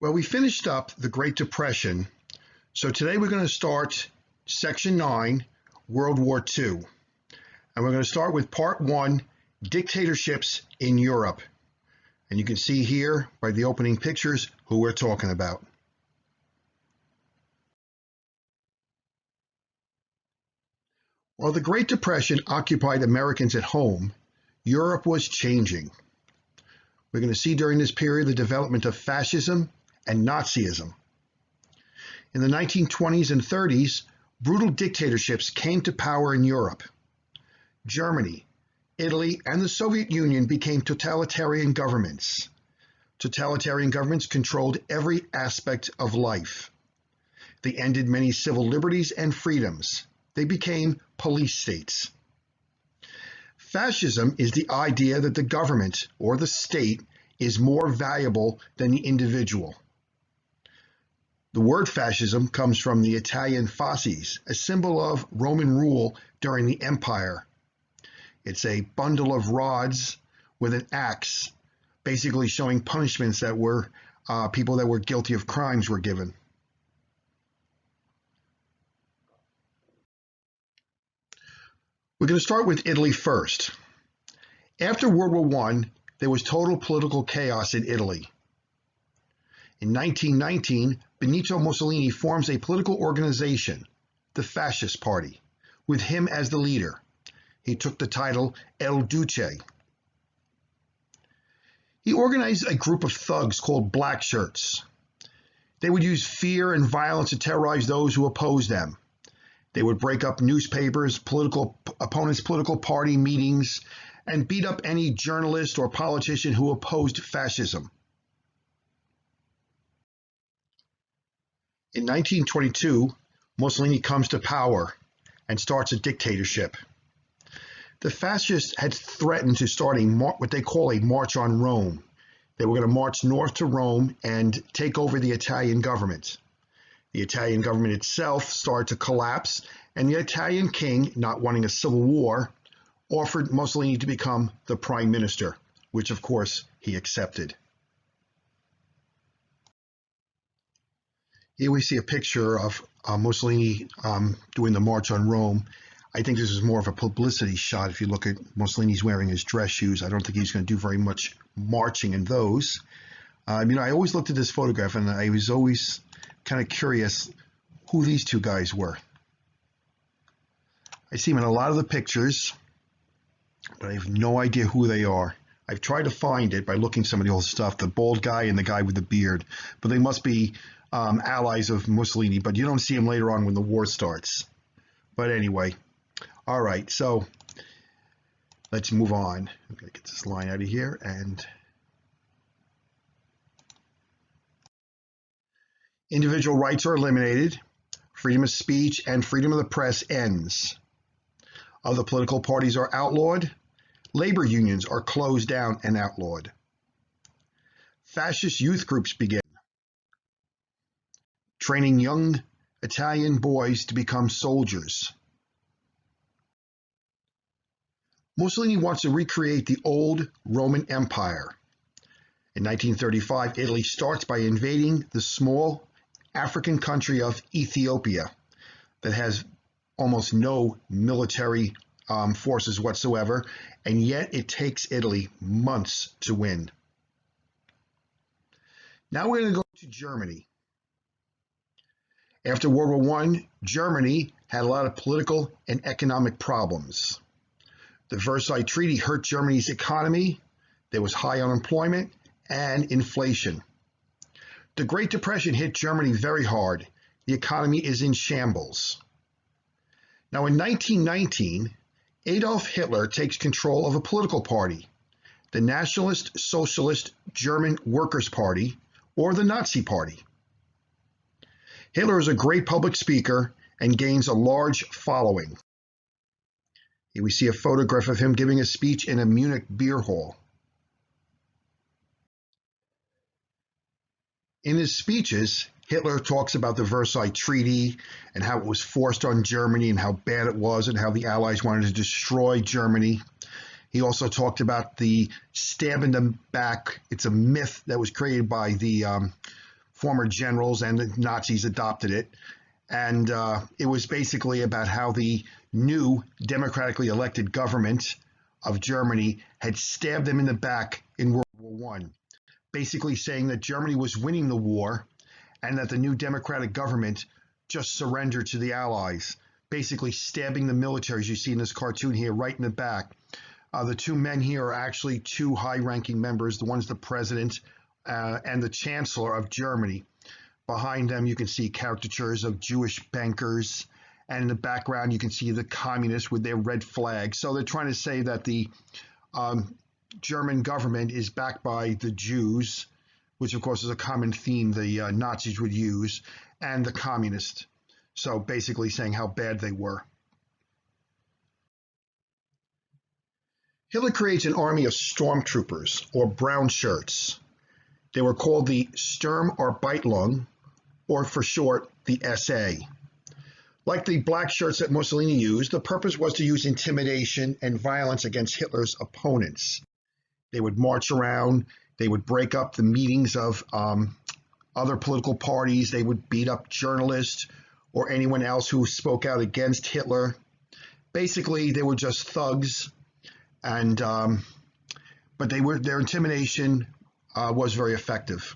Well, we finished up the Great Depression, so today we're going to start Section 9, World War II. And we're going to start with Part 1, Dictatorships in Europe. And you can see here by the opening pictures who we're talking about. While the Great Depression occupied Americans at home, Europe was changing. We're going to see during this period the development of fascism and Nazism. In the 1920s and 30s, brutal dictatorships came to power in Europe. Germany, Italy, and the Soviet Union became totalitarian governments. Totalitarian governments controlled every aspect of life. They ended many civil liberties and freedoms. They became police states. Fascism is the idea that the government or the state is more valuable than the individual. The word fascism comes from the Italian fasces, a symbol of Roman rule during the empire. It's a bundle of rods with an axe, basically showing punishments that were people that were guilty of crimes were given. We're going to start with Italy first. After World War I, there was total political chaos in Italy. In 1919, Benito Mussolini forms a political organization, the Fascist Party, with him as the leader. He took the title El Duce. He organized a group of thugs called Black Shirts. They would use fear and violence to terrorize those who opposed them. They would break up newspapers, political opponents' political party meetings, and beat up any journalist or politician who opposed fascism. In 1922, Mussolini comes to power and starts a dictatorship. The fascists had threatened to start what they call a march on Rome. They were going to march north to Rome and take over the Italian government. The Italian government itself started to collapse, and the Italian king, not wanting a civil war, offered Mussolini to become the prime minister, which of course he accepted. Here we see a picture of Mussolini doing the march on Rome. I think this is more of a publicity shot. If you look at Mussolini's wearing his dress shoes, I don't think he's going to do very much marching in those. I always looked at this photograph and I was always kind of curious who these two guys were. I see them in a lot of the pictures, but I have no idea who they are. I've tried to find it by looking some of the old stuff, the bald guy and the guy with the beard, but they must be allies of Mussolini, but you don't see them later on when the war starts. But anyway, all right, so let's move on. I'm going to get this line out of here. And individual rights are eliminated. Freedom of speech and freedom of the press ends. Other political parties are outlawed. Labor unions are closed down and outlawed. Fascist youth groups begin, training young Italian boys to become soldiers. Mussolini wants to recreate the old Roman Empire. In 1935, Italy starts by invading the small African country of Ethiopia that has almost no military forces whatsoever, and yet it takes Italy months to win. Now we're going to go to Germany. After World War I, Germany had a lot of political and economic problems. The Versailles Treaty hurt Germany's economy. There was high unemployment and inflation. The Great Depression hit Germany very hard. The economy is in shambles. Now in 1919, Adolf Hitler takes control of a political party, the Nationalist Socialist German Workers' Party, or the Nazi Party. Hitler is a great public speaker and gains a large following. Here we see a photograph of him giving a speech in a Munich beer hall. In his speeches, Hitler talks about the Versailles Treaty and how it was forced on Germany and how bad it was and how the Allies wanted to destroy Germany. He also talked about the stabbing them back. It's a myth that was created by the former generals, and the Nazis adopted it. And it was basically about how the new democratically elected government of Germany had stabbed them in the back in World War I, basically saying that Germany was winning the war and that the new democratic government just surrendered to the Allies, basically stabbing the military, as you see in this cartoon here, right in the back. The two men here are actually two high-ranking members. The one's the president and the chancellor of Germany. Behind them, you can see caricatures of Jewish bankers. And in the background, you can see the communists with their red flag. So they're trying to say that the German government is backed by the Jews, which of course is a common theme the Nazis would use, and the communists. So basically saying how bad they were. Hitler creates an army of stormtroopers, or brown shirts. They were called the Sturmabteilung, or for short, the SA. Like the black shirts that Mussolini used, the purpose was to use intimidation and violence against Hitler's opponents. They would march around, they would break up the meetings of other political parties, they would beat up journalists or anyone else who spoke out against Hitler. Basically, they were just thugs, and but their intimidation was very effective.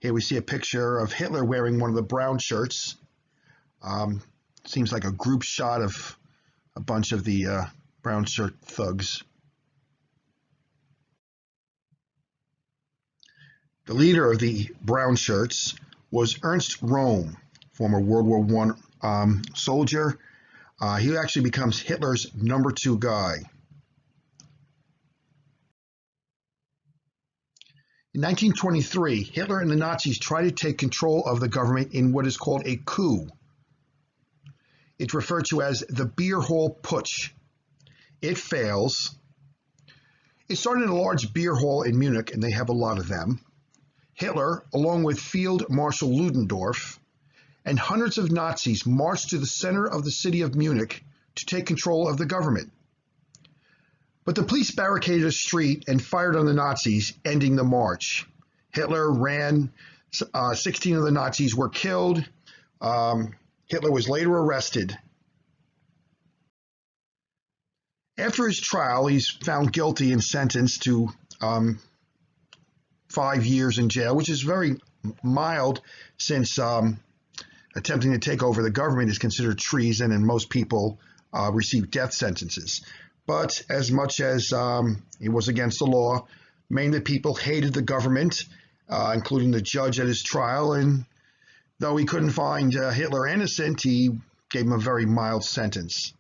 Here we see a picture of Hitler wearing one of the brown shirts. Seems like a group shot of a bunch of the brown shirt thugs. The leader of the brown shirts was Ernst Röhm, former World War I soldier. He actually becomes Hitler's number 2 guy. In 1923, Hitler and the Nazis tried to take control of the government in what is called a coup. It's referred to as the beer hall Putsch. It fails. It started in a large beer hall in Munich, and they have a lot of them. Hitler, along with Field Marshal Ludendorff, and hundreds of Nazis marched to the center of the city of Munich to take control of the government. But the police barricaded a street and fired on the Nazis, ending the march. Hitler ran. 16 of the Nazis were killed. Hitler was later arrested. After his trial, he's found guilty and sentenced to 5 years in jail, which is very mild since attempting to take over the government is considered treason and most people receive death sentences. But as much as it was against the law, mainly people hated the government, including the judge at his trial, and though he couldn't find Hitler innocent, he gave him a very mild sentence.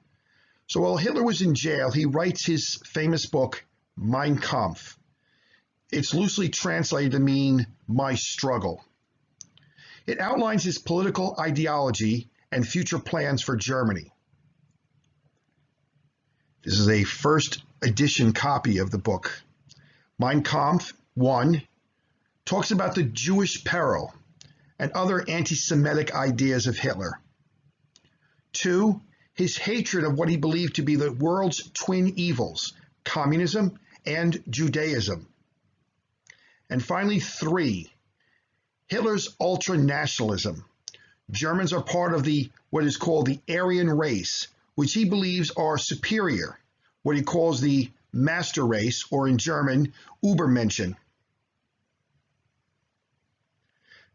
So while Hitler was in jail, he writes his famous book, Mein Kampf. It's loosely translated to mean My Struggle. It outlines his political ideology and future plans for Germany. This is a first edition copy of the book. Mein Kampf 1 talks about the Jewish peril and other anti-Semitic ideas of Hitler. 2, his hatred of what he believed to be the world's twin evils, communism and Judaism. And finally, 3, Hitler's ultra-nationalism. Germans are part of what is called the Aryan race, which he believes are superior, what he calls the master race, or in German, Übermenschen.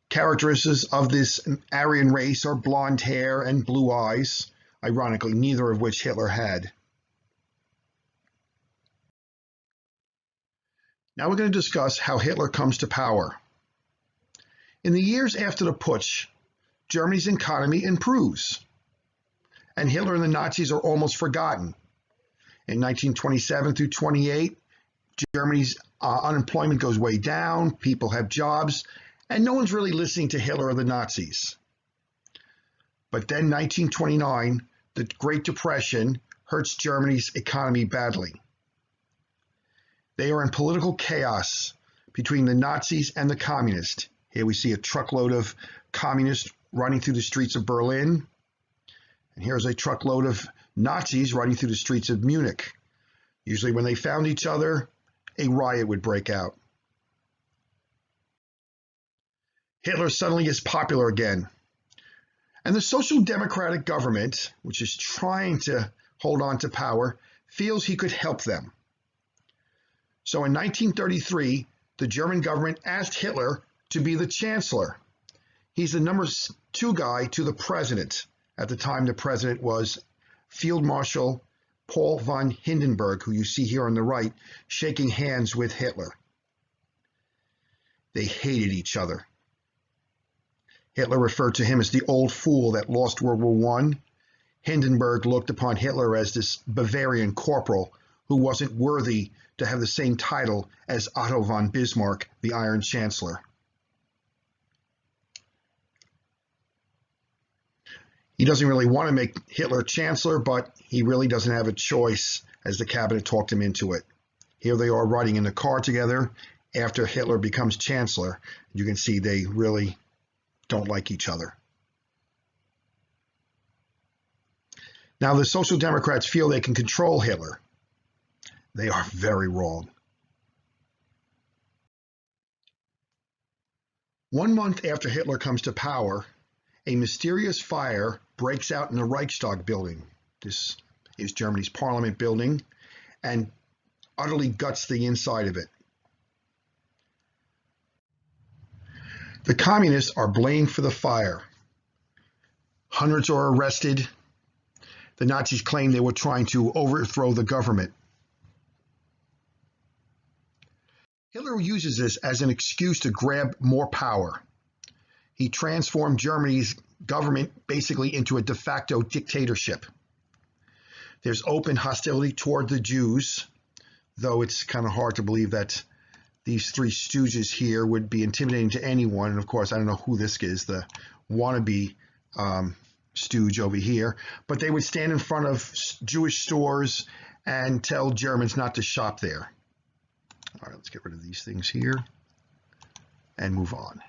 Characteristics of this Aryan race are blonde hair and blue eyes, ironically, neither of which Hitler had. Now we're going to discuss how Hitler comes to power. In the years after the Putsch, Germany's economy improves, and Hitler and the Nazis are almost forgotten. In 1927 through 28, Germany's unemployment goes way down, people have jobs, and no one's really listening to Hitler or the Nazis. But then 1929, the Great Depression hurts Germany's economy badly. They are in political chaos between the Nazis and the communists. Here we see a truckload of communists running through the streets of Berlin. And here's a truckload of Nazis running through the streets of Munich. Usually when they found each other, a riot would break out. Hitler suddenly gets popular again. And the Social Democratic government, which is trying to hold on to power, feels he could help them. So in 1933, the German government asked Hitler to be the chancellor. He's the number 2 guy to the president. At the time, the president was Field Marshal Paul von Hindenburg, who you see here on the right, shaking hands with Hitler. They hated each other. Hitler referred to him as the old fool that lost World War I. Hindenburg looked upon Hitler as this Bavarian corporal who wasn't worthy to have the same title as Otto von Bismarck, the Iron Chancellor. He doesn't really want to make Hitler chancellor, but he really doesn't have a choice, as the cabinet talked him into it. Here they are riding in the car together after Hitler becomes chancellor. You can see they really don't like each other. Now, the Social Democrats feel they can control Hitler. They are very wrong. 1 month after Hitler comes to power, a mysterious fire breaks out in the Reichstag building. This is Germany's parliament building, and utterly guts the inside of it. The communists are blamed for the fire. Hundreds are arrested. The Nazis claim they were trying to overthrow the government. Hitler uses this as an excuse to grab more power. He transformed Germany's government basically into a de facto dictatorship. There's open hostility toward the Jews, though it's kind of hard to believe that these 3 stooges here would be intimidating to anyone. And of course, I don't know who this is, the wannabe stooge over here, but they would stand in front of Jewish stores and tell Germans not to shop there. All right, let's get rid of these things here and move on.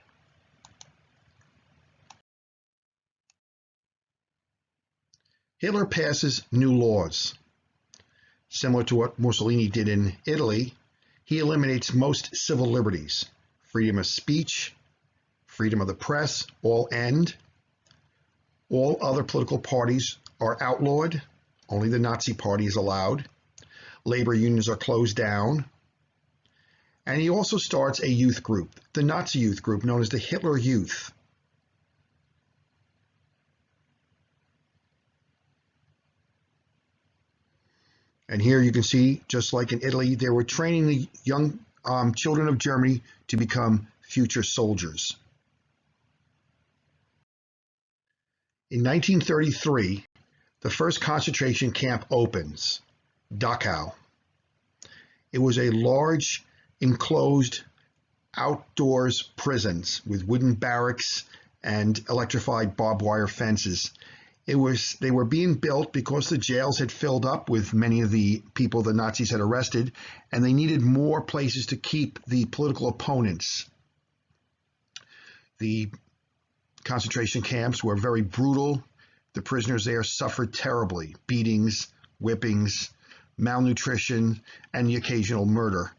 Hitler passes new laws. Similar to what Mussolini did in Italy, he eliminates most civil liberties. Freedom of speech, freedom of the press, all end. All other political parties are outlawed. Only the Nazi Party is allowed. Labor unions are closed down. And he also starts a youth group, the Nazi youth group known as the Hitler Youth. And here you can see, just like in Italy, they were training the young children of Germany to become future soldiers. In 1933, the first concentration camp opens, Dachau. It was a large, enclosed, outdoors prisons with wooden barracks and electrified barbed wire fences. They were being built because the jails had filled up with many of the people the Nazis had arrested, and they needed more places to keep the political opponents. The concentration camps were very brutal. The prisoners there suffered terribly: beatings, whippings, malnutrition, and the occasional murder.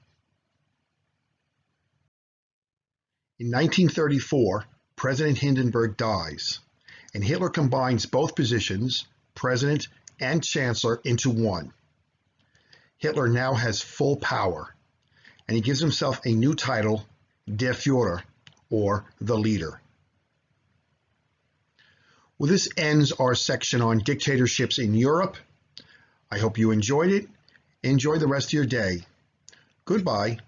In 1934, President Hindenburg dies, and Hitler combines both positions, president and chancellor, into one. Hitler now has full power, and he gives himself a new title, Der Führer, or the leader. Well, this ends our section on dictatorships in Europe. I hope you enjoyed it. Enjoy the rest of your day. Goodbye.